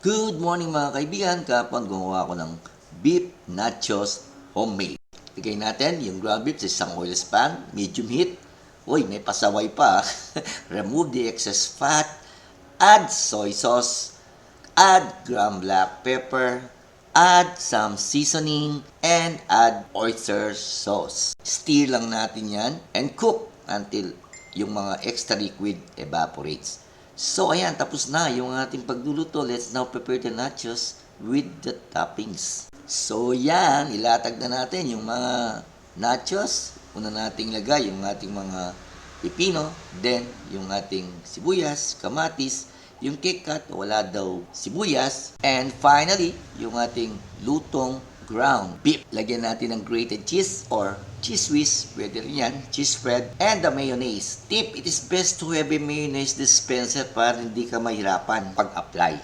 Good morning mga kaibigan. Kapon gumawa ako ng beef nachos homemade. Bigay natin yung ground beef sa isang oil pan, medium heat. Uy, may pasaway pa. Remove the excess fat. Add soy sauce. Add ground black pepper. Add some seasoning. And add oyster sauce. Stir lang natin yan and cook until yung mga extra liquid evaporates. So, ayan, tapos na yung ating pagluluto. Let's now prepare the nachos with the toppings. So, yan, ilatag na natin yung mga nachos. Una nating lagay yung ating mga pipino, then yung ating sibuyas, kamatis, yung KitKat, wala daw sibuyas, and finally, yung ating lutong ground beef. Lagyan natin ng grated cheese or cheese whiz, pwede rin yan, cheese spread, and the mayonnaise. Tip, it is best to have a mayonnaise dispenser para hindi ka mahirapan pag-apply.